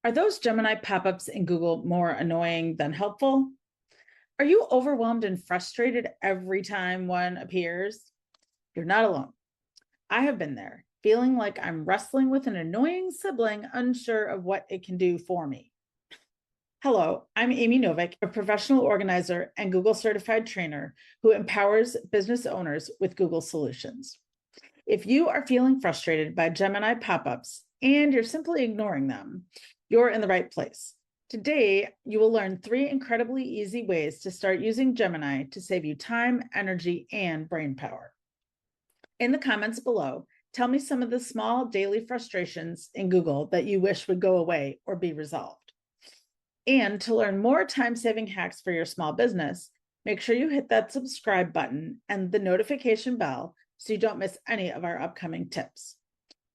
Are those Gemini pop-ups in Google more annoying than helpful? Are you overwhelmed and frustrated every time one appears? You're not alone. I have been there, feeling like I'm wrestling with an annoying sibling, unsure of what it can do for me. Hello, I'm Amy Novick, a professional organizer and Google certified trainer who empowers business owners with Google solutions. If you are feeling frustrated by Gemini pop-ups and you're simply ignoring them, you're in the right place. Today, you will learn 3 incredibly easy ways to start using Gemini to save you time, energy, and brain power. In the comments below, tell me some of the small daily frustrations in Google that you wish would go away or be resolved. And to learn more time-saving hacks for your small business, make sure you hit that subscribe button and the notification bell so you don't miss any of our upcoming tips.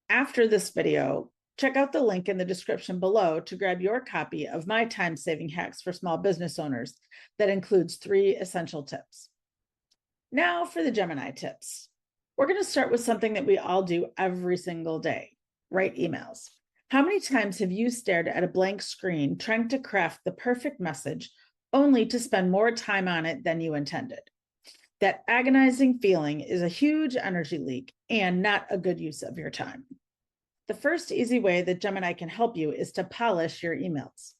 After this video, check out the link in the description below to grab your copy of my time-saving hacks for small business owners that includes 3 essential tips. Now for the Gemini tips. We're going to start with something that we all do every single day, write emails. How many times have you stared at a blank screen trying to craft the perfect message only to spend more time on it than you intended? That agonizing feeling is a huge energy leak and not a good use of your time. The first easy way that Gemini can help you is to polish your emails.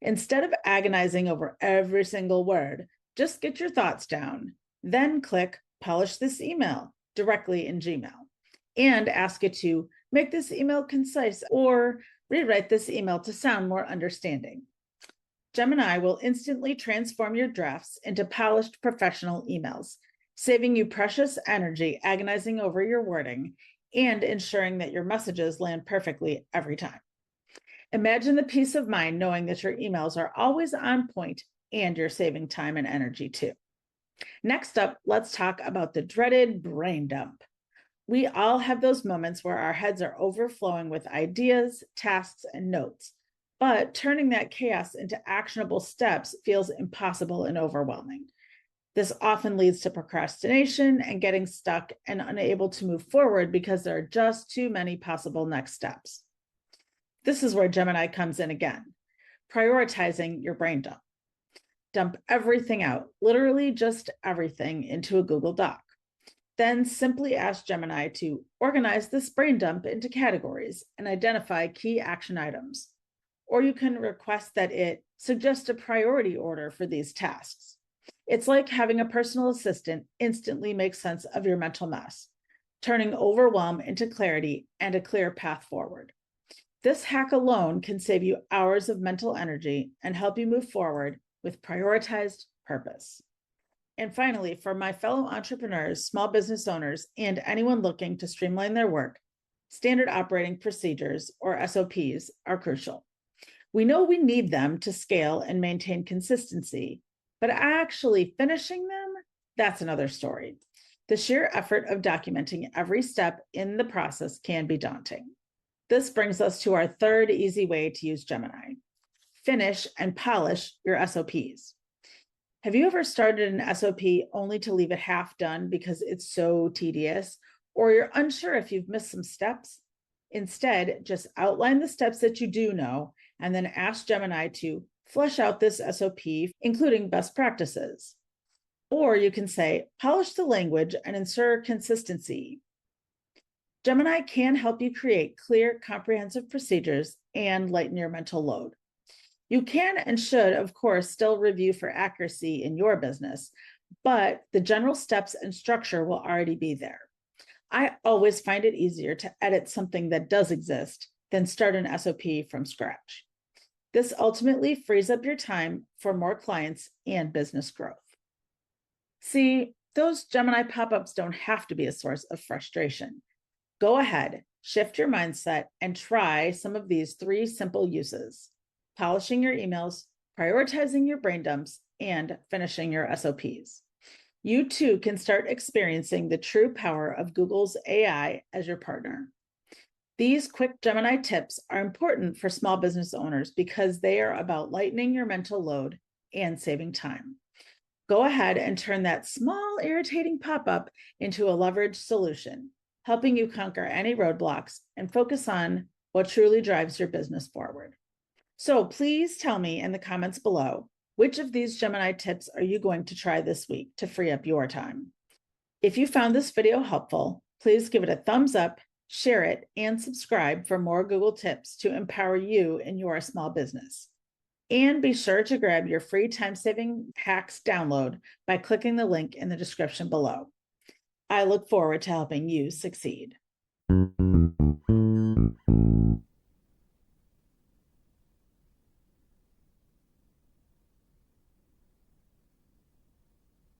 Instead of agonizing over every single word, just get your thoughts down, then click Polish this email directly in Gmail and ask it to make this email concise or rewrite this email to sound more understanding. Gemini will instantly transform your drafts into polished professional emails, saving you precious energy agonizing over your wording and ensuring that your messages land perfectly every time. Imagine the peace of mind knowing that your emails are always on point and you're saving time and energy too. Next up, let's talk about the dreaded brain dump. We all have those moments where our heads are overflowing with ideas, tasks, and notes, but turning that chaos into actionable steps feels impossible and overwhelming. This often leads to procrastination and getting stuck and unable to move forward because there are just too many possible next steps. This is where Gemini comes in again, prioritizing your brain dump. Dump everything out, literally just everything, into a Google Doc. Then simply ask Gemini to organize this brain dump into categories and identify key action items. Or you can request that it suggest a priority order for these tasks. It's like having a personal assistant instantly make sense of your mental mess, turning overwhelm into clarity and a clear path forward. This hack alone can save you hours of mental energy and help you move forward with prioritized purpose. And finally, for my fellow entrepreneurs, small business owners, and anyone looking to streamline their work, standard operating procedures, or SOPs, are crucial. We know we need them to scale and maintain consistency, but actually finishing them, that's another story. The sheer effort of documenting every step in the process can be daunting. This brings us to our third easy way to use Gemini. Finish and polish your SOPs. Have you ever started an SOP only to leave it half done because it's so tedious, or you're unsure if you've missed some steps? Instead, just outline the steps that you do know, and then ask Gemini to flesh out this SOP, including best practices. Or you can say, polish the language and ensure consistency. Gemini can help you create clear, comprehensive procedures and lighten your mental load. You can and should, of course, still review for accuracy in your business, but the general steps and structure will already be there. I always find it easier to edit something that does exist than start an SOP from scratch. This ultimately frees up your time for more clients and business growth. See, those Gemini pop-ups don't have to be a source of frustration. Go ahead, shift your mindset, and try some of these 3 simple uses: polishing your emails, prioritizing your brain dumps, and finishing your SOPs. You too can start experiencing the true power of Google's AI as your partner. These quick Gemini tips are important for small business owners because they are about lightening your mental load and saving time. Go ahead and turn that small irritating pop-up into a leveraged solution, helping you conquer any roadblocks and focus on what truly drives your business forward. So please tell me in the comments below, which of these Gemini tips are you going to try this week to free up your time? If you found this video helpful, please give it a thumbs up, share it, and subscribe for more Google tips to empower you in your small business. And be sure to grab your free time-saving hacks download by clicking the link in the description below. I look forward to helping you succeed.